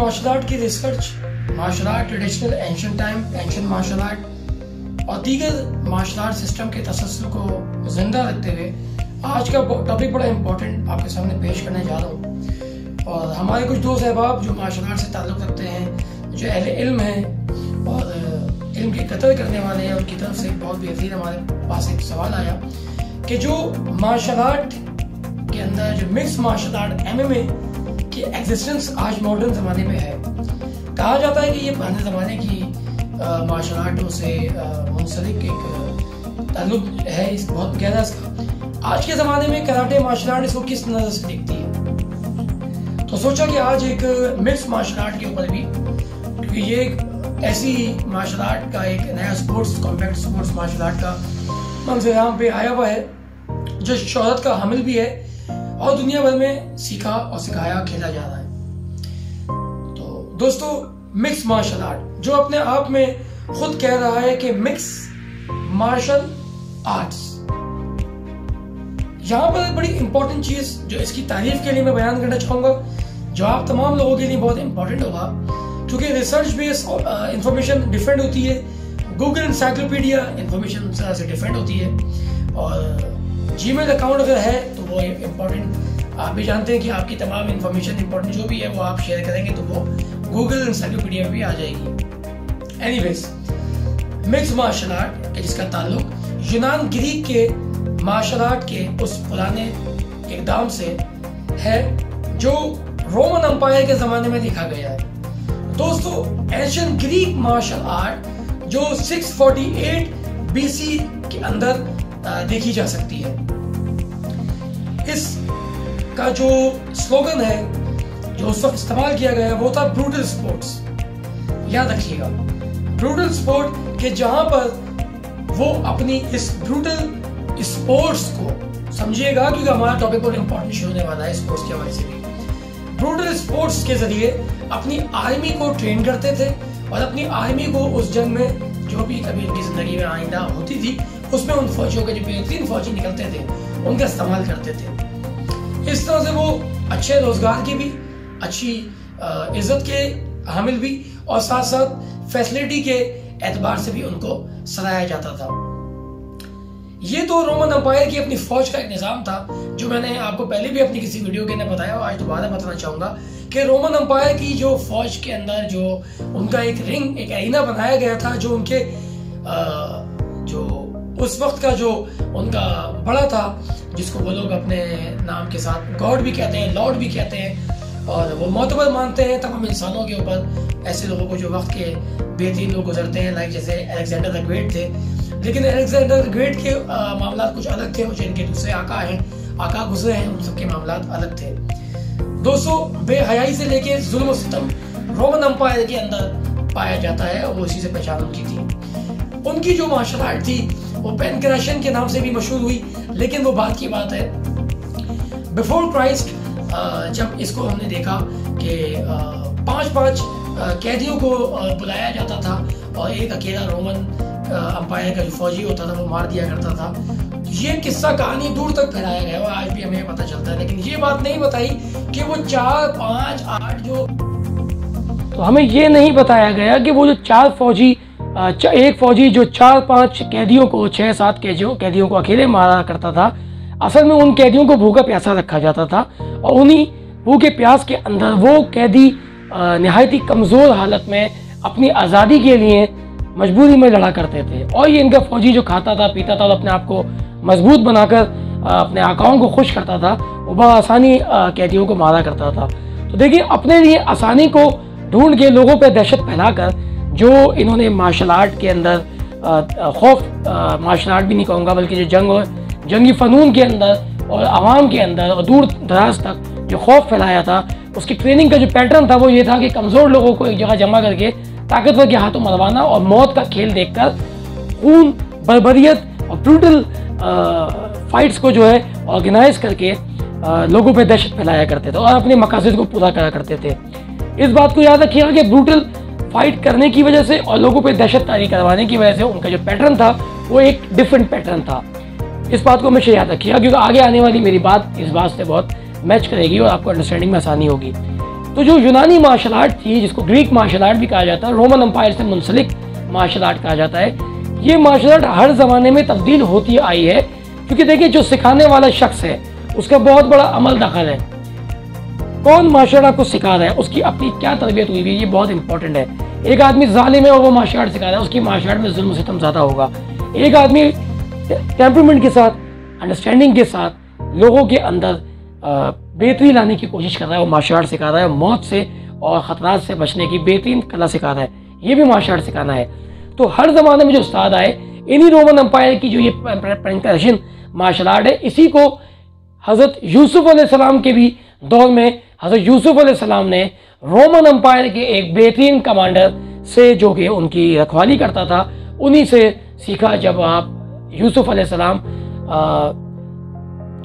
Martial art की रिसर्च, martial art traditional, ancient time, ancient martial art और दीगर मार्शल आर्ट सिस्टम के तसल्सल को जिंदा रखते हुए आज का टॉपिक बड़ा इंपॉर्टेंट आपके सामने पेश करने जा रहा हूँ। और हमारे कुछ दोस्त अहबाब जो मार्शल आर्ट से ताल्लुक़ रखते हैं, जो अहले इल्म हैं और इल्म की कदर करने वाले हैं, उनकी तरफ से बहुत बेहतरीन हमारे पास एक सवाल आया कि जो मार्शल आर्ट के अंदर जो मिक्स मार्शल आर्ट MMA की एग्जिस्टेंस आज मॉडर्न ज़माने में है। कहा जाता है कि ये पुराने ज़माने की मार्शल आर्टों से मुंसलिक एक ताल्लुक है, इस बहुत गहरा इसका। आज के ज़माने में कराटे मार्शल आर्ट इसको किस नज़र से देखती है, तो सोचा कि आज एक मिक्स मार्शल आर्ट के ऊपर भी, क्योंकि ये एक ऐसी मार्शल आर्ट का एक नया sports, combat sports martial art का मंजर यहाँ पे आया हुआ है, जो शोहरत का हामिल भी है और दुनिया भर में सीखा और सिखाया खेला जा रहा है। तो दोस्तों, मिक्स मार्शल आर्ट जो अपने आप में खुद कह रहा है कि मिक्स मार्शल आर्ट्स, यहां पर बड़ी इंपॉर्टेंट चीज जो इसकी तारीफ के लिए मैं बयान करना चाहूंगा, जो आप तमाम लोगों के लिए बहुत इंपॉर्टेंट होगा, क्योंकि रिसर्च बेस्ड इंफॉर्मेशन डिफरेंट होती है, गूगल इंसाइक्लोपीडिया इंफॉर्मेशन से डिफरेंट होती है, और जीमेल अकाउंट अगर है तो वो इम्पोर्टेंट, आप भी जानते हैं कि आपकी तमाम इंफॉर्मेशन इंपॉर्टेंट जो भी है वो आप शेयर करेंगे तो वो गूगल इंसाइक्लोपीडिया में भी आ जाएगी। एनीवेज, मिक्स मार्शल आर्ट जिसका ताल्लुक यूनान ग्रीक के मार्शल आर्ट के उस पुराने इकदाम से है जो रोमन एम्पायर के जमाने में देखा गया है। दोस्तों, एंशिएंट ग्रीक मार्शल आर्ट जो 648 BC के अंदर देखी जा सकती है, इस का जो स्लोगन है जो उस वक्त इस्तेमाल किया गया वो था ब्रूटल स्पोर्ट्स। याद रखिएगा, ब्रूटल स्पोर्ट के जहां पर वो अपनी इस ब्रूटल स्पोर्ट्स को समझिएगा, क्योंकि हमारा टॉपिक बहुत इंपॉर्टेंट शुरू होने वाला है स्पोर्ट्स के हवाले से भी। ब्रूटल स्पोर्ट्स के जरिए अपनी आर्मी को ट्रेन करते थे और अपनी आर्मी को उस जंग में जो भी कभी उनकी जिंदगी में आइंदा होती थी उसमें उन फौजियों के जो बेहतरीन फौजी निकलते थे उनका इस्तेमाल करते थे। इस तरह से वो अच्छे रोजगार की भी, अच्छी इज्जत के हामिल भी, और साथ साथ फैसिलिटी के एतबार से भी उनको सराहा जाता था। ये तो रोमन एम्पायर की अपनी फौज का एक निज़ाम था, जो मैंने आपको पहले भी अपनी किसी वीडियो के अंदर बताया और आज दोबारा बताना चाहूंगा कि रोमन एम्पायर की जो फौज के अंदर जो उनका एक रिंग, एक एरिना बनाया गया था, जो उनके जो उस वक्त का जो उनका बड़ा था, जिसको वो लोग अपने नाम के साथ गॉड भी कहते हैं, लॉर्ड भी कहते हैं, और वो मोतबर मानते हैं तमाम इंसानों के ऊपर, ऐसे लोगों को जो वक्त के बेहतरीन लोग गुजरते हैं, लाइक जैसे अलेक्जेंडर द ग्रेट थे। लेकिन अलेक्जेंडर द ग्रेट के मामला कुछ अलग थे, और जिनके दूसरे आका गुजरे हैं, उन सबके मामला अलग थे। दोस्तों, बेहयाई से लेके जुल्म सितम रोमन एम्पायर के अंदर पाया जाता है, और वो इसी से पहचान उनकी थी। उनकी जो मार्शल आर्ट थी वो पेनक्रेशन के नाम से भी मशहूर हुई, लेकिन वो बात की बात है। बिफोर क्राइस्ट जब इसको हमने देखा कि 5-5 कैदियों को बुलाया जाता था और एक अकेला रोमन एम्पायर का जो फौजी होता था वो मार दिया करता था। ये किस्सा कहानी दूर तक फैलाया गया और आज भी हमें पता चलता है, लेकिन ये बात नहीं बताई कि वो 4, 5, 8 जो, तो हमें ये नहीं बताया गया कि वो जो 4 फौजी, एक फौजी जो 4-5 कैदियों को, 6-7 कैदियों को अकेले मारा करता था, असल में उन कैदियों को भूखा प्यासा रखा जाता था, और उन्हीं भूखे प्यास के अंदर वो कैदी निहायती कमज़ोर हालत में अपनी आज़ादी के लिए मजबूरी में लड़ा करते थे। और ये इनका फौजी जो खाता था, पीता था और अपने आप को मजबूत बनाकर अपने आकाओं को खुश करता था, वो बड़ा आसानी कैदियों को मारा करता था। तो देखिए, अपने लिए आसानी को ढूंढ के लोगों पर दहशत फैलाकर जो इन्होंने मार्शल आर्ट के अंदर खौफ, मार्शल आर्ट भी नहीं कहूँगा बल्कि जो जंगी फ़नून के अंदर और आवाम के अंदर और दूर दराज तक जो खौफ फैलाया था, उसकी ट्रेनिंग का जो पैटर्न था वो ये था कि कमज़ोर लोगों को एक जगह जमा करके ताकतवर के हाथों मरवाना और मौत का खेल देखकर खून, बर्बरियत और ब्रूटल फाइट्स को जो है ऑर्गेनाइज करके लोगों पे दहशत फैलाया करते थे और अपने मकासद को पूरा करा करते थे। इस बात को याद रखिएगा कि ब्रूटल फाइट करने की वजह से और लोगों पे दहशत तारी करवाने की वजह से उनका जो पैटर्न था वो एक डिफरेंट पैटर्न था। इस बात को हमेशा याद रखिएगा, क्योंकि आगे आने वाली मेरी बात इस बात से बहुत मैच करेगी और आपको अंडरस्टैंडिंग में आसानी होगी। तो जो यूनानी मार्शल आर्ट थी, जिसको ग्रीक मार्शल आर्ट भी कहा जाता है, रोमन एम्पायर से मुंसलिक मार्शल आर्ट कहा जाता है, ये मार्शल आर्ट हर ज़माने में तब्दील होती आई है। क्योंकि देखिए, जो सिखाने वाला शख्स है उसका बहुत बड़ा अमल दखल है। कौन मार्शल आर्ट आपको सिखा रहा है, उसकी अपनी क्या तरबियत हुई है, ये बहुत इंपॉर्टेंट है। एक आदमी जालिम है और वो मार्शल आर्ट सिखा रहा है, उसकी मार्शल आर्ट में जुल्म सितम ज़्यादा होगा। एक आदमी टेम्परामेंट के साथ, अंडरस्टैंडिंग के साथ लोगों के अंदर बेहतरी लाने की कोशिश कर रहा है, वो मार्शल आर्ट सिखा रहा है। मौत से और ख़तरात से बचने की बेहतरीन कला सिखा रहा है, ये भी मार्शल आर्ट सिखाना है। तो हर ज़माने में जो उस्ताद आए, इन्हीं रोमन एम्पायर की जो ये पर्शियन मार्शल आर्ट है, इसी को हज़रत यूसुफ अलैहिस्सलाम के भी दौर में हज़रत यूसुफ अलैहिस्सलाम ने रोमन एम्पायर के एक बेहतरीन कमांडर से, जो कि उनकी रखवाली करता था, उन्हीं से सीखा। जब आप यूसुफ अलैहिस्सलाम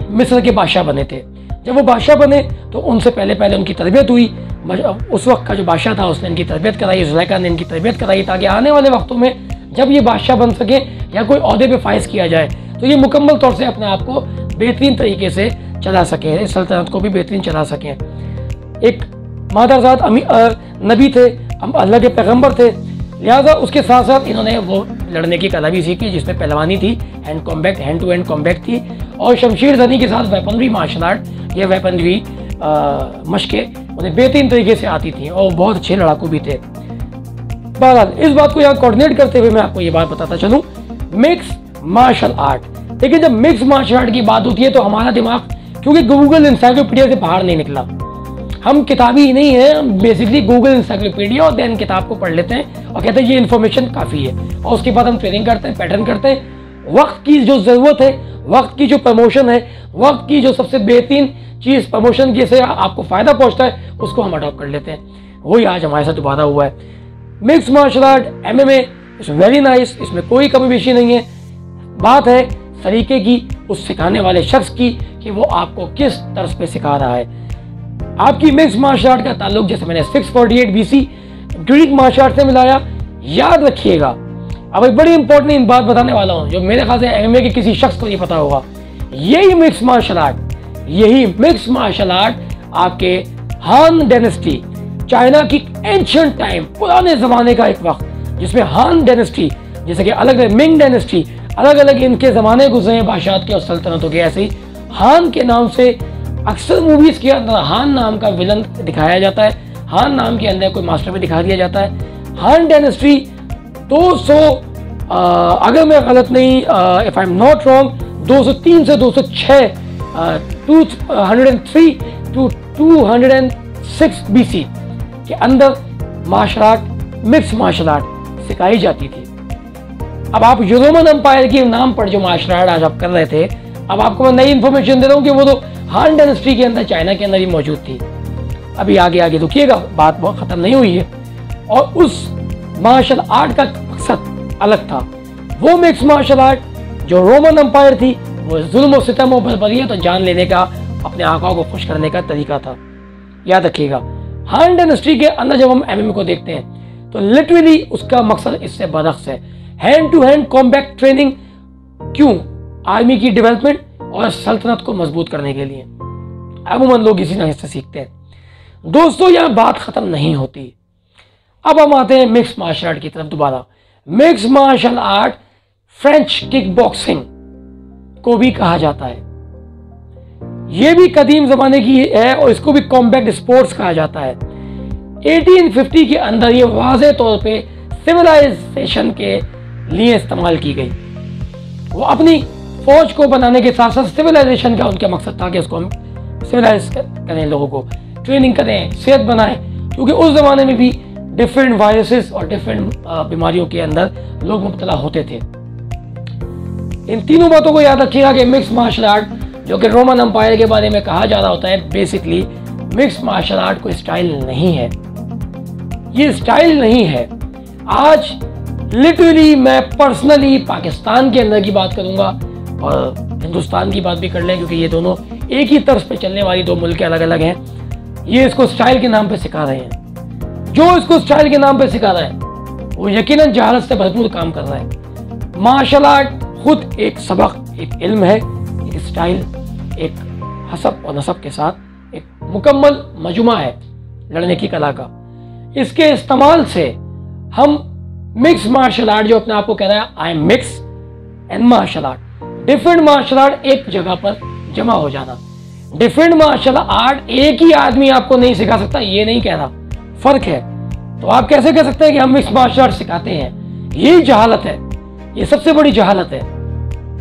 मिस्र के बादशाह बने थे, जब वो बादशाह बने तो उनसे पहले उनकी तरबियत हुई। उस वक्त का जो बादशाह था उसने इनकी तरबियत कराई, ज़ुलैखा ने इनकी तरबियत कराई, ताकि आने वाले वक्तों में जब ये बादशाह बन सके या कोई ओहदे पे फाइज किया जाए तो ये मुकम्मल तौर से अपने आप को बेहतरीन तरीके से चला सकें, इस सल्तनत को भी बेहतरीन चला सकें। एक मादरजात नबी थे, अल्लाह के पैगम्बर थे, लिहाजा उसके साथ साथ इन्होंने वो लड़ने की कला भी सीखी, जिसमें पहलवानी थी, हैंड टू हैंड कॉम्बैक्ट थी, और शमशीर जनी के साथ वेपनरी मार्शल आर्ट, ये वेपनरी मशकें उन्हें बेहतरीन तरीके से आती थी और बहुत अच्छे लड़ाकू भी थे। बहरहाल, इस बात को यहाँ कोऑर्डिनेट करते हुए मैं आपको ये बात बताता चलूँ, मिक्स मार्शल आर्ट। देखिए, जब मिक्स मार्शल आर्ट की बात होती है तो हमारा दिमाग, क्योंकि गूगल इंसाइक्लोपीडिया से बाहर नहीं निकला, हम किताबी नहीं है, हम बेसिकली गूगल इंसाइक्लोपीडिया और देन किताब को पढ़ लेते हैं और कहते हैं ये इन्फॉर्मेशन काफ़ी है, और उसके बाद हम ट्रेनिंग करते हैं, पैटर्न करते हैं। वक्त की जो ज़रूरत है, वक्त की जो प्रमोशन है, वक्त की जो सबसे बेहतरीन चीज़ प्रमोशन जिससे आपको फ़ायदा पहुँचता है, उसको हम अडॉप्ट कर लेते हैं। वही आज हमारे साथ दोबारा हुआ है। Mix martial art, MMA is very nice, इसमें कोई कमी पेशी नहीं है। बात है तरीके की, उस सिखाने वाले शख्स की, कि वो आपको किस तर्ज पे सिखा रहा है। आपकी मिक्स मार्शल आर्ट का ताल्लुक, जैसे मैंने 648 BC ग्रीक मार्शल आर्ट से मिलाया, याद रखिएगा। अब एक बड़ी इंपॉर्टेंट बात बताने वाला हूँ जो मेरे ख्याल से MMA के किसी शख्स को नहीं पता होगा। यही मिक्स मार्शल आर्ट आपके हान डायनेस्टी, चाइना की एंशिएंट टाइम, पुराने ज़माने का एक वक्त, जिसमें हान डायनेस्टी, जैसे कि अलग अलग मिंग डायनेस्टी, अलग अलग इनके ज़माने गुजरे हैं बादशाह के और सल्तनतों के, ऐसे ही हान के नाम से अक्सर मूवीज़ के अंदर हान नाम का विलन दिखाया जाता है, हान नाम के अंदर कोई मास्टर भी दिखा दिया जाता है। हान डायनेस्टी 200, अगर मैं गलत नहीं, if I am not wrong, 203 से 206, 203 to 206 BC के अंदर martial art, mix martial art सिखाई जाती थी। अब आप रोमन एम्पायर के नाम पर जो मार्शल आर्ट आज आप कर रहे थे, अब आपको मैं नई इन्फॉर्मेशन दे रहा हूँ कि वो तो हान डायनेस्टी के अंदर, चाइना के अंदर ही मौजूद थी। अभी आगे रुकिएगा, बात बहुत ख़त्म नहीं हुई है। और उस मार्शल आर्ट का मकसद अलग था। वो मिक्स मार्शल आर्ट जो रोमन एम्पायर थी, वो जुल्म और सितम और बर्बरियत तो जान लेने का, अपने आकाओं को खुश करने का तरीका था। याद रखिएगा, हान डायनेस्टी के अंदर जब हम MMA को देखते हैं तो लिटरली उसका मकसद इससे बरअक्स है। Hand to hand combat training, क्यों? आर्मी की डेवलपमेंट और सल्तनत को मजबूत करने के लिए अमूमन लोग इसी तरह से सीखते हैं। दोस्तों, यहाँ बात ख़त्म नहीं होती। अब हम आते हैं मिक्स मार्शल आर्ट की तरफ दोबारा। Mix martial art French kick boxing को भी कहा जाता है। ये भी कदीम ज़माने की है और इसको भी कॉम्बैट स्पोर्ट्स कहा जाता है। 1850 के अंदर ये वाज़े तौर पे सिविलाइजेशन के लिए इस्तेमाल की गई। वो अपनी फौज को बनाने के साथ साथ सिविलाइजेशन का उनका मकसद था कि उसको हम सिविलाइज करें, लोगों को ट्रेनिंग करें, सेहत बनाएं, क्योंकि उस ज़माने में भी डिफरेंट वायरसेस और डिफरेंट बीमारियों के अंदर लोग मुब्तला होते थे। इन तीनों बातों को याद रखिएगा कि मिक्स मार्शल आर्ट, जो कि रोमन एम्पायर के बारे में कहा जा रहा होता है, बेसिकली मिक्स मार्शल आर्ट कोई स्टाइल नहीं है। ये स्टाइल नहीं है। आज लिटरली मैं पर्सनली पाकिस्तान के अंदर की बात करूंगा और हिंदुस्तान की बात भी कर लें, क्योंकि ये दोनों एक ही तर्ज पे चलने वाली दो मुल्क अलग अलग हैं। ये इसको स्टाइल के नाम पे सिखा रहे हैं। जो इसको स्टाइल के नाम पे सिखा रहा है वो यकीनन जहालत से भरपूर काम कर रहा है। मार्शल आर्ट खुद एक सबक, एक इल्म है, एक स्टाइल, एक हसब और नसब के साथ एक मुकम्मल मजमा है। लड़ने की कला का। इसके इस्तेमाल से हम मिक्स मार्शल आर्ट, जो अपने आप को कह रहा है I am mix and martial art, different martial art एक जगह पर जमा हो जाना। डिफरेंट मार्शल आर्ट एक ही आदमी आपको नहीं सिखा सकता, ये नहीं कह रहा, फर्क है। तो आप कैसे कह सकते हैं कि हम मिक्स मार्शल आर्ट सिखाते हैं? ये जहालत है, ये सबसे बड़ी जहालत है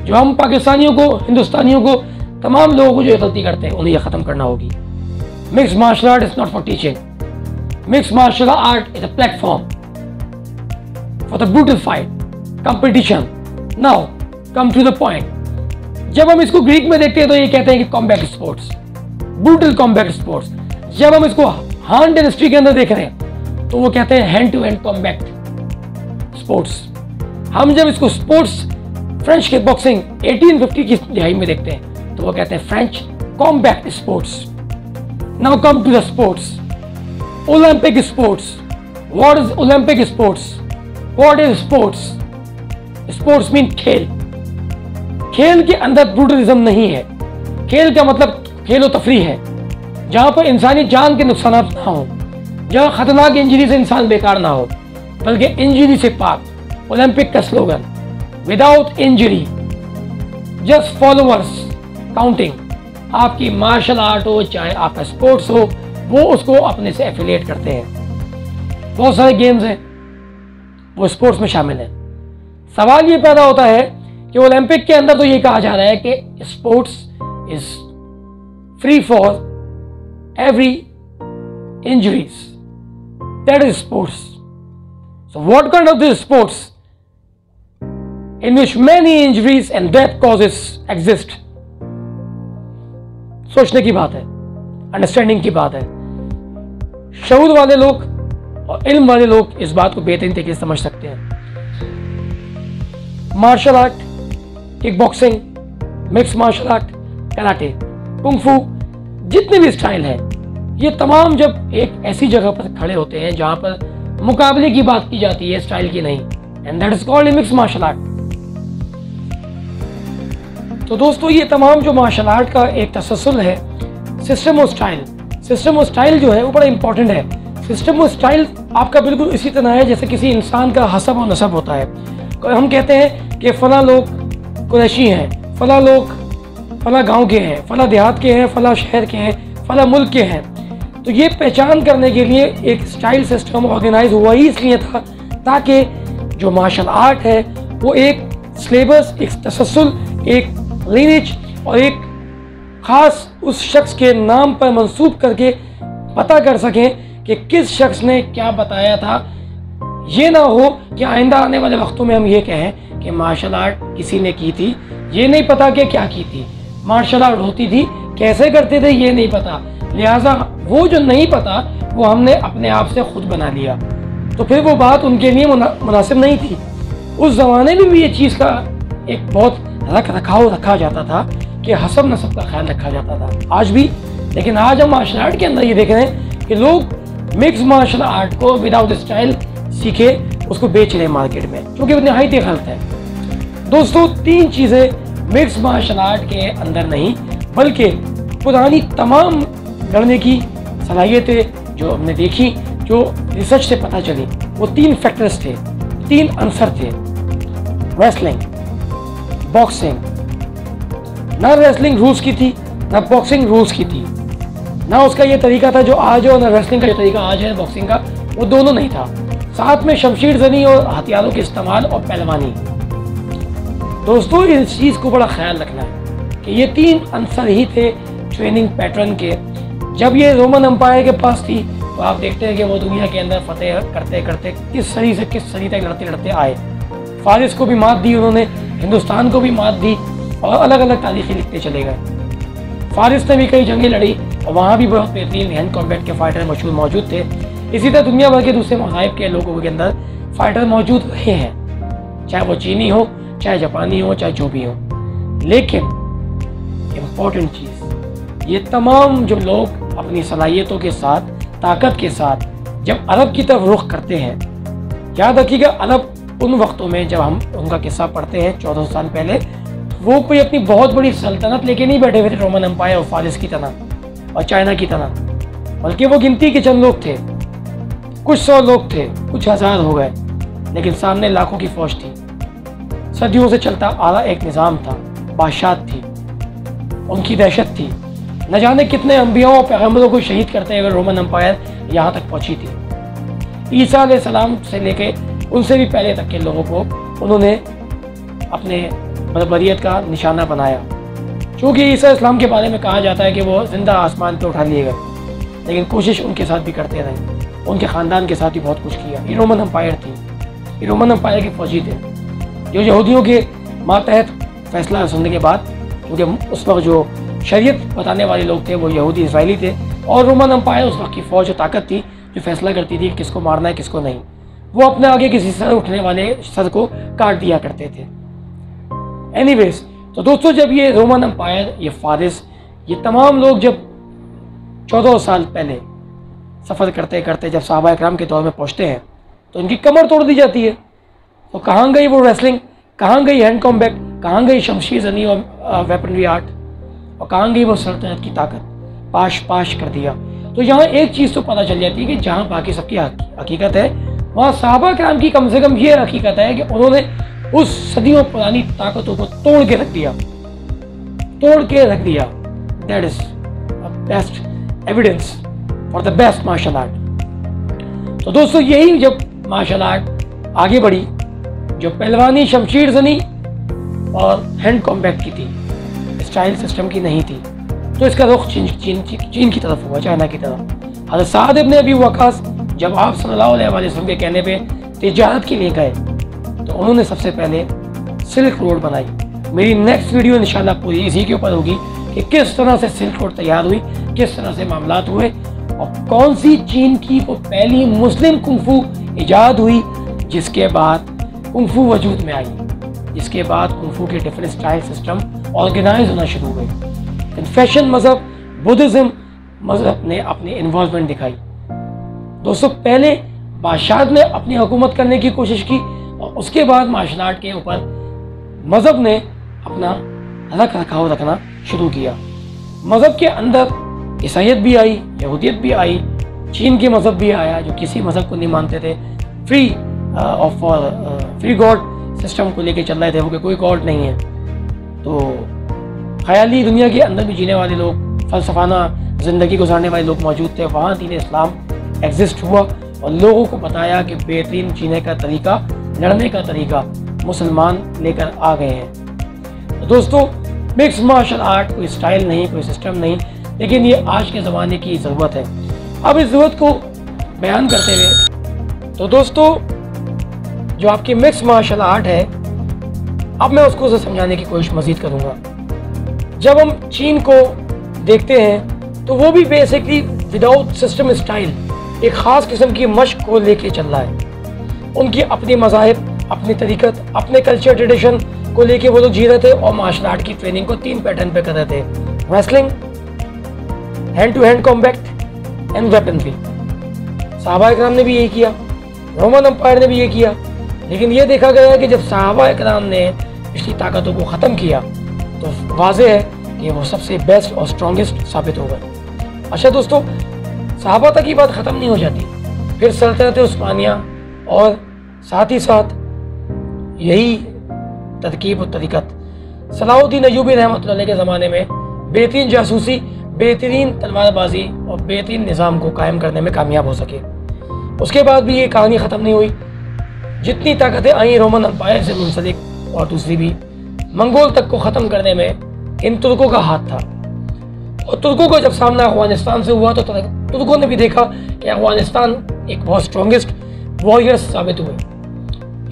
जो हम पाकिस्तानियों को, हिंदुस्तानियों को, तमाम लोगों को जो गलती करते हैं उन्हें यह खत्म करना होगी। Mix martial art is not for teaching, mix martial art is a platform for the brutal fight, competition. Now come to the point. जब हम इसको ग्रीक में देखते हैं तो ये कहते हैं कि combat sports, brutal combat sports. जब हम इसको हान डायनेस्टी के अंदर देख रहे हैं तो वो कहते हैं hand to hand combat sports. हम जब इसको स्पोर्ट्स फ्रेंच किक बॉक्सिंग 1850 की दिहाई में देखते हैं तो वो कहते हैं French combat sports. Now come to the sports, Olympic sports. What is Olympic sports? What is sports? Sports mean खेल। खेल के अंदर ब्रूटलिज्म नहीं है। खेल का मतलब खेलो तफरी है, जहां पर इंसानी जान के नुकसान ना हो, जहां खतरनाक इंजरी से इंसान बेकार ना हो, बल्कि इंजरी से पाक। ओलंपिक का slogan, without injury just followers counting. आपकी मार्शल आर्ट हो चाहे आपका स्पोर्ट्स हो, वो उसको अपने से एफिलिएट करते हैं। बहुत सारे गेम्स हैं वो स्पोर्ट्स में शामिल हैं। सवाल ये पैदा होता है कि ओलंपिक के अंदर तो ये कहा जा रहा है कि sports is free for every injuries, that is sports. So what kind of this sports in which many injuries and death causes exist? सोचने की बात है, अंडरस्टैंडिंग की बात है। शऊर वाले लोग और इल्म वाले लोग इस बात को बेहतरीन तरीके से समझ सकते हैं। Martial art, kick boxing, mix martial art, karate, kung fu, जितने भी स्टाइल हैं, ये तमाम जब एक ऐसी जगह पर खड़े होते हैं जहां पर मुकाबले की बात की जाती है, स्टाइल की नहीं, and that is called mix martial art. तो दोस्तों, ये तमाम जो मार्शल आर्ट का एक तसलसल है, सिस्टम और स्टाइल। सिस्टम और स्टाइल जो है वो बड़ा इंपॉर्टेंट है। सिस्टम और स्टाइल आपका बिल्कुल इसी तरह है जैसे किसी इंसान का हसब और नसब होता है। हम कहते हैं कि फला लोग कुरैशी हैं, फला लोग फला गांव के हैं, फला देहात के हैं, फला शहर के हैं, फला मुल्क के हैं। तो ये पहचान करने के लिए एक स्टाइल सिस्टम ऑर्गेनाइज हुआ ही इसलिए था ताकि जो मार्शल आर्ट है वो एक सिलेबस, एक तसलसल, एक लिनेज और एक ख़ास उस शख्स के नाम पर मंसूब करके पता कर सकें कि किस शख्स ने क्या बताया था। ये ना हो कि आइंदा आने वाले वक्तों में हम ये कहें कि मार्शल आर्ट किसी ने की थी, ये नहीं पता कि क्या की थी। मार्शल आर्ट होती थी, कैसे करते थे ये नहीं पता, लिहाजा वो जो नहीं पता वो हमने अपने आप से खुद बना लिया। तो फिर वो बात उनके लिए मुनासिब नहीं थी। उस ज़माने में भी ये चीज़ का एक बहुत रख रखाव रखा जाता था कि हसब नसब का ख्याल रखा जाता था, आज भी। लेकिन आज हम मार्शल आर्ट के अंदर ये देख रहे हैं कि लोग मिक्स मार्शल आर्ट को विदाउट स्टाइल सीखे उसको बेच रहे हैं मार्केट में, जो कि नहायत गलत है। दोस्तों, तीन चीज़ें मिक्स मार्शल आर्ट के अंदर नहीं बल्कि पुरानी तमाम लड़ने की सलाहियतें जो हमने देखी, जो रिसर्च से पता चली, वो तीन फैक्टर्स थे, तीन आंसर थे। Wrestling, boxing. ना रेसलिंग रूल्स की थी, ना बॉक्सिंग रूल्स की थी, ना उसका ये तरीका था जो आज है, और ना रेसलिंग का जो तरीका आज है बॉक्सिंग का, वो दोनों नहीं था। साथ में शमशीर जनी और हथियारों के इस्तेमाल और पहलवानी। दोस्तों, इस चीज़ को बड़ा ख्याल रखना है कि ये तीन आंसर ही थे ट्रेनिंग पैटर्न के। जब ये रोमन एम्पायर के पास थी तो आप देखते हैं कि वो दुनिया के अंदर फतेह करते करते किस सदी से किस सदी तक लड़ते लड़ते आए। फारिस को भी मात दी उन्होंने, हिंदुस्तान को भी मात दी, और अलग अलग तारीखें लिखते चले गए। फारिस ने भी कई जंगें लड़ी और वहाँ भी बहुत बेहतरीन हैंड कॉम्बैट के फाइटर मौजूद थे। इसी तरह दुनिया भर के दूसरे मज़ाहिब के लोगों के अंदर फाइटर मौजूद रहे हैं, चाहे वो चीनी हो, चाहे जापानी हो, चाहे जो भी हो। लेकिन इम्पोर्टेंट चीज़, ये तमाम जो लोग अपनी सलाहियतों के साथ, ताकत के साथ जब अरब की तरफ रुख करते हैं, याद रखिएगा अरब उन वक्तों में जब हम उनका किस्सा पढ़ते हैं 1400 साल पहले, वो कोई अपनी बहुत बड़ी सल्तनत लेके नहीं बैठे हुए थे रोमन एम्पायर और फारिस की तरह और चाइना की तरह। बल्कि वो गिनती के चंद लोग थे, कुछ 100 लोग थे, कुछ हज़ार हो गए, लेकिन सामने लाखों की फौज थी। सदियों से चलता आ रहा एक निज़ाम था, बादशाह थी, उनकी दहशत थी। न जाने कितने अंबियाओं और पैगंबरों को शहीद करते हुए रोमन एम्पायर यहाँ तक पहुँची थी। ईसा अलैहिस्सलाम से लेके उनसे भी पहले तक के लोगों को उन्होंने अपने बरबरीत का निशाना बनाया। चूँकि ईसा इस्लाम के बारे में कहा जाता है कि वो ज़िंदा आसमान पे उठा लिए गए, लेकिन कोशिश उनके साथ भी करते रहे, उनके ख़ानदान के साथ भी बहुत कुछ किया। ये रोमन एम्पायर थी, ये रोमन एम्पायर के फौजी थे जो यहूदियों के मातहत फैसला सुनने के बाद, क्योंकि उस वक्त जो शरीयत बताने वाले लोग थे वो यहूदी इसराइली थे, और रोमन एम्पायर उस वक्त की फ़ौज जो ताकत थी जो फैसला करती थी किसको मारना है किसको नहीं, वो अपने आगे किसी सर उठने वाले सर को काट दिया करते थे। एनीवेज, तो दोस्तों जब ये रोमन एम्पायर, ये फारिस, ये तमाम लोग जब 14 साल पहले सफ़र करते करते जब सहाबा इकराम के दौर में पहुँचते हैं तो इनकी कमर तोड़ दी जाती है। तो कहाँ गई वो रेसलिंग, कहाँ गई हैंड कॉम्बैट, कहाँ गई शमशीर जनी और वेपनरी आर्ट, और कहाँ गई वो सल्तनत की ताकत, पाश पाश कर दिया। तो यहाँ एक चीज़ तो पता चल जाती है कि जहाँ बाकी सबकी हकीकत है, वहाँ सहाबा इकराम की कम से कम ये हकीकत है कि उन्होंने उस सदियों पुरानी ताकतों को तोड़ के रख दिया, तोड़ के रख दिया। That is best evidence for the best martial art. तो दोस्तों यही जब मार्शल आर्ट आगे बढ़ी, जो पहलवानी शमशीर जनी और हैंड कॉम्बैट की थी, स्टाइल सिस्टम की नहीं थी, तो इसका रुख चीन की तरफ हुआ, चाइना की तरफ। हज़रत साद इब्न अबी वक़ास जब आप सल्लल्लाहु अलैहि वसल्लम के कहने पे तिजारत के लिए गए तो उन्होंने सबसे पहले सिल्क रोड बनाई। मेरी नेक्स्ट वीडियो इंशाल्लाह पूरी इसी के ऊपर होगी कि किस तरह से सिल्क रोड तैयार हुई, किस तरह से मामलात हुए, और कौन सी चीन की वो पहली मुस्लिम कुंफू इजाद हुई जिसके बाद कुंफू वजूद में आई, जिसके बाद कुंफू के डिफरेंट स्टाइल सिस्टम ऑर्गेनाइज होना शुरू हुए। कन्फेशन मज़हब, बुद्धिज़्म मज़हब ने अपनी इन्वॉल्वमेंट दिखाई। दोस्तों पहले बादशाह ने अपनी हुकूमत करने की कोशिश की और उसके बाद मार्शल आर्ट के ऊपर मज़हब ने अपना रख रखाव रखना शुरू किया। मज़हब के अंदर ईसाईयत भी आई, यहूदियत भी आई, चीन के मज़हब भी आया जो किसी मज़हब को नहीं मानते थे, फ्री गॉड सिस्टम को लेके चल रहे थे, वो कि कोई गॉड नहीं है। तो ख़याली दुनिया के अंदर भी जीने वाले लोग, फ़लसफ़ाना ज़िंदगी गुजारने वाले लोग मौजूद थे। वहाँ दीन इस्लाम एग्जिस्ट हुआ और लोगों को बताया कि बेहतरीन जीने का तरीका, लड़ने का तरीका मुसलमान लेकर आ गए हैं। तो दोस्तों मिक्स मार्शल आर्ट कोई स्टाइल नहीं, कोई सिस्टम नहीं, लेकिन ये आज के ज़माने की ज़रूरत है। अब इस ज़रूरत को बयान करते हुए, तो दोस्तों जो आपकी मिक्स मार्शल आर्ट है, अब मैं उसको समझाने की कोशिश मज़ीद करूँगा। जब हम चीन को देखते हैं तो वो भी बेसिकली विदाउट सिस्टम स्टाइल एक ख़ास किस्म की मशक को लेके चल रहा है। उनकी अपनी मज़ाहिब, अपनी तरीक़त, अपने कल्चर ट्रेडिशन को लेके वो लोग जी रहे थे और मार्शल आर्ट की ट्रेनिंग को 3 पैटर्न पे कर रहे थे: wrestling, hand to hand combat and weaponry. सहाबा इकराम ने भी यही किया, रोमन एम्पायर ने भी ये किया, लेकिन ये देखा गया कि जब सहाबा इकराम ने पिछली ताकतों को ख़त्म किया तो वाज़ेह है कि वो सबसे बेस्ट और स्ट्रॉन्गेस्ट साबित हो गए। अच्छा दोस्तों, सहाबा तक की बात ख़त्म नहीं हो जाती, फिर सल्तनत उस्मानिया और साथ ही साथ यही तरकीब और तरीक़त सलाहुद्दीन अय्यूबी रहमतुल्लाह अलैह के ज़माने में बेहतरीन जासूसी, बेहतरीन तलवारबाजी और बेहतरीन निज़ाम को कायम करने में कामयाब हो सके। उसके बाद भी ये कहानी ख़त्म नहीं हुई। जितनी ताकतें आई रोमन एम्पायर से मुंसलिक और दूसरी भी, मंगोल तक को ख़त्म करने में इन तुर्कों का हाथ था। और तुर्कों का जब सामना अफगानिस्तान से हुआ तो तुर्कों ने भी देखा कि अफगानिस्तान एक बहुत स्ट्रॉन्गेस्ट वॉरियर्स साबित हुए।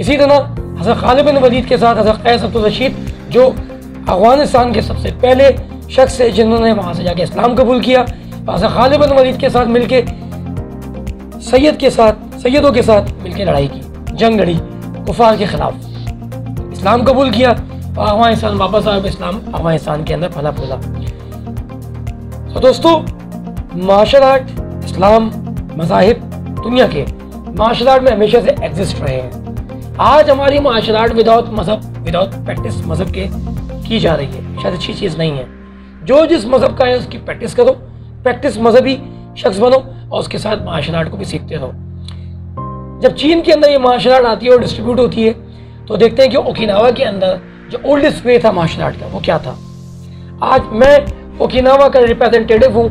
इसी तरह हज़रत खालिद बिन वलीद के साथ हज़रत कैस अब्दुल रशीद, जो अफगानिस्तान के सबसे पहले शख्स है जिन्होंने वहाँ से जाके इस्लाम कबूल किया, हज़रत खालिद बिन वलीद के साथ मिलके सैयदों के साथ मिलकर लड़ाई की, जंग लड़ी कुफार के ख़िलाफ़, इस्लाम कबूल किया और अफगानिस्तान वापस आया, इस्लाम अफगानिस्तान के अंदर फला फूला। तो दोस्तों मार्शल आर्ट, इस्लाम, मज़ाहिब दुनिया के मार्शल आर्ट में हमेशा से एग्जिस्ट रहे हैं। आज हमारी मार्शल आर्ट विदाउट मज़हब, विदाउट प्रैक्टिस मज़हब के की जा रही है, शायद अच्छी चीज़ नहीं है। जो जिस मज़हब का है उसकी प्रैक्टिस करो, प्रैक्टिस मज़हबी शख्स बनो और उसके साथ मार्शल आर्ट को भी सीखते रहो। जब चीन के अंदर ये मार्शल आर्ट आती है और डिस्ट्रीब्यूट होती है तो देखते हैं कि ओकिनावा के अंदर जो ओल्डेस्ट वे था मार्शल आर्ट का वो क्या था। आज मैं ओकिनावा का रिप्रेजेंटेटिव हूँ,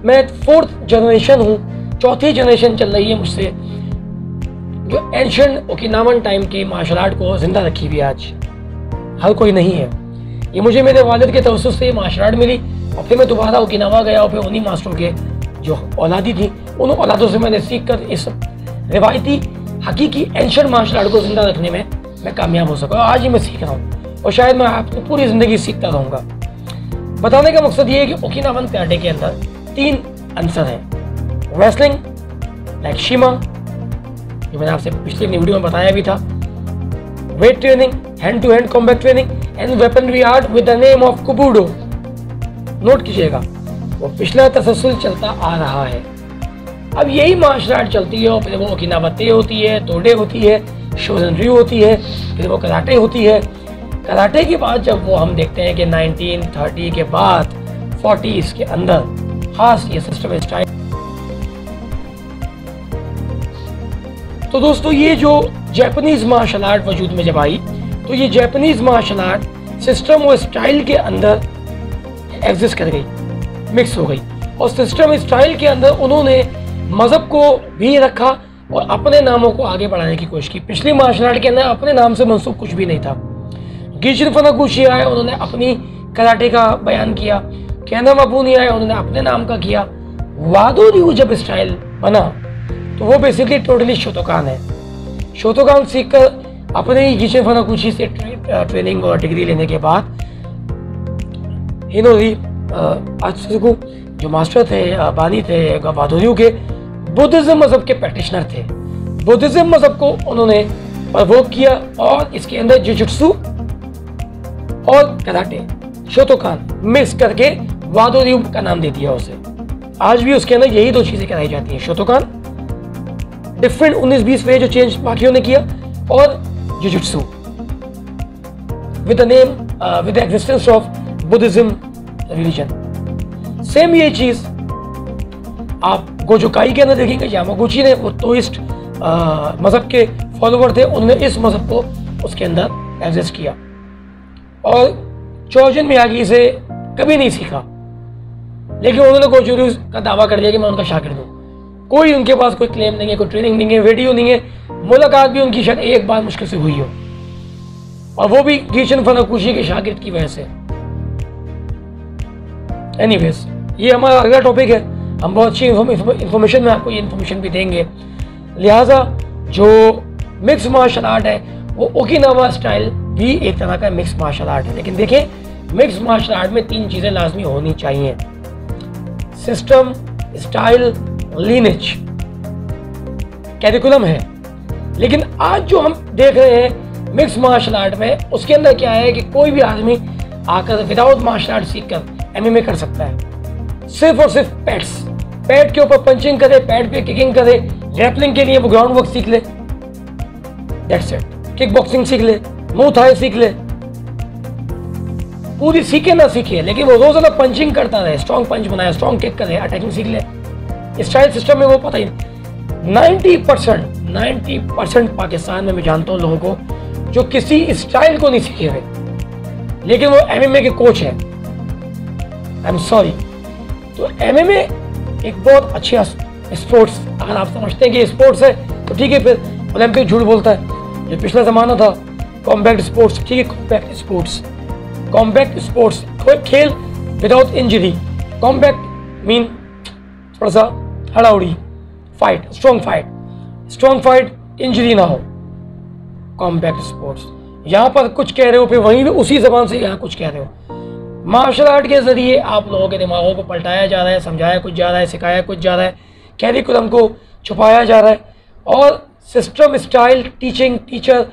मैं 4th जनरेशन हूँ, 4थी जनरेशन चल रही है मुझसे, जो एंशिएंट ओकिनावन टाइम के मार्शल आर्ट को जिंदा रखी हुई आज। हर कोई नहीं है, ये मुझे मेरे वालिद के तवस्सुस से मार्शल आर्ट मिली और फिर मैं दोबारा ओकिनावा गया और फिर उन्हीं मास्टरों के जो औलादी थी उन औलादों से मैंने सीख कर इस रिवायती हकीकी एंशिएंट मार्शल आर्ट को जिंदा रखने में मैं कामयाब हो सका। आज ही मैं सीख रहा हूँ और शायद मैं आपको पूरी ज़िंदगी सीखता रहूँगा। बताने का मकसद ये है कि ओकिनावन कराटे के अंदर 3 आंसर हैं। रेसलिंग लाइक शिमा, जो मैंने आपसे पिछली वीडियो में बताया भी था, weight training, hand to hand combat training and weaponry art with the name of Kobudo. Note कीजिएगा, वो पिछला तसलसल चलता आ रहा है। अब यही मार्शल आर्ट चलती है और फिर वो ओकिनावा ते होती है, तोडे होती है, शोजन रyu होती है, फिर वो कराटे होती है। कराटे के बाद जब वो हम देखते हैं कि 1930 के बाद 40s के अंदर खास ये सिस्टम स्टाइल। तो दोस्तों ये जो जापानीज मार्शल आर्ट वजूद में जब आई तो ये जापानीज मार्शल आर्ट सिस्टम और स्टाइल के अंदर एग्जिस्ट कर गई, मिक्स हो गई और सिस्टम स्टाइल के अंदर उन्होंने मजहब को भी रखा और अपने नामों को आगे बढ़ाने की कोशिश की। पिछली मार्शल आर्ट के अंदर अपने नाम से मंसूब कुछ भी नहीं था। गिचिन फुनाकोशी आए, उन्होंने अपनी कराटे का बयान किया। केना माबुनी आए, उन्होंने अपने नाम का किया। वादो रyu जब स्टाइल बना तो वो बेसिकली टोटली शोतोकान है। शोतोकान सीखकर अपने ही गिचिन फुनाकोशी से ट्रेनिंग और डिग्री लेने के बाद हिनोरी आत्सुगु जो मास्टर थे, बानी थे वादो रyu के, बुद्धिज्म मजहब के प्रैक्टिशनर थे। बुद्धिज्म मजहब को उन्होंने प्रवोक किया और इसके अंदर जुजुत्सु और कराटे, शोतोकान मिक्स करके वादो रyu का नाम दे दिया उसे। आज भी उसके अंदर यही 2 चीजें कराई जाती हैं, शोतोकान डिफरेंट 19-20 वे जो चेंज बाकियों ने किया और jujutsu with the name with the existence of Buddhism religion. Same ये चीज आप गोजोकाई के अंदर देखेंगे। यामागुची ने वो तोइस्ट मजहब के फॉलोवर थे, उन्होंने इस मजहब को उसके अंदर एग्जिस्ट किया और चोजन मियागी से कभी नहीं सीखा, लेकिन उन्होंने गोजोरyu का दावा कर दिया कि मैं उनका शागिर्द हूँ। कोई उनके पास कोई क्लेम नहीं है, कोई ट्रेनिंग नहीं है, वीडियो नहीं है, मुलाकात भी उनकी शायद एक बार मुश्किल से हुई हो और वो भी गिचिन फुनाकोशी के शागिर्द की वजह से। एनीवेज, ये हमारा अगला टॉपिक है। हम बहुत अच्छी इंफॉर्मेशन में आपको ये इंफॉर्मेशन भी देंगे। लिहाजा जो मिक्स मार्शल आर्ट है वो ओकिनावा स्टाइल भी एक तरह का मिक्स मार्शल आर्ट है। लेकिन देखें, मिक्स मार्शल आर्ट में 3 चीज़ें लाजमी होनी चाहिए: सिस्टम, स्टाइल, लीनेज। कैरिकुलम है। लेकिन आज जो हम देख रहे हैं मिक्स मार्शल आर्ट में, उसके अंदर क्या है कि कोई भी आदमी आकर विदाउट मार्शल आर्ट सीखकर एमएमए कर सकता है। सिर्फ और सिर्फ पैड के ऊपर पंचिंग करे, पैड पे किकिंग करे, ग्रैपलिंग के लिए वो ग्राउंड वर्क सीख ले, दैट्स इट। किक बॉक्सिंग सीख ले, मुंह थाई सीख ले, पूरी सीखे ना सीखे, लेकिन वो रोजाना पंचिंग करता रहे, स्ट्रॉन्ग पंच बनाए, स्ट्रॉन्ग किक करे, अटैकिंग सीख ले। स्टाइल सिस्टम में वो पता ही 90% पाकिस्तान में मैं जानता हूँ लोगों को जो किसी स्टाइल को नहीं सीखे हुए, लेकिन वो एमएमए के कोच है। I am sorry. तो एमएमए एक बहुत अच्छी स्पोर्ट्स, अगर आप समझते हैं कि स्पोर्ट्स है तो ठीक है, फिर ओलंपिक झूठ बोलता है। जो पिछला जमाना था कॉम्बैक्ट स्पोर्ट्स, ठीक है, कॉम्बैक्ट स्पोर्ट्स कोई खेल विदाउट इंजरी। कॉम्बैक्ट मीन थोड़ा सा हड़ाउड़ी फाइट, स्ट्रॉन्ग फाइट, इंजरी ना हो, कॉम्बैक्ट स्पोर्ट्स। यहाँ पर कुछ कह रहे हो, फिर वहीं भी उसी जबान से यहाँ कुछ कह रहे हो। मार्शल आर्ट के जरिए आप लोगों के दिमागों को पलटाया जा रहा है, समझाया कुछ जा रहा है, सिखाया कुछ जा रहा है, कैरिकुलम को छुपाया जा रहा है और सिस्टम, स्टाइल, टीचिंग, टीचर,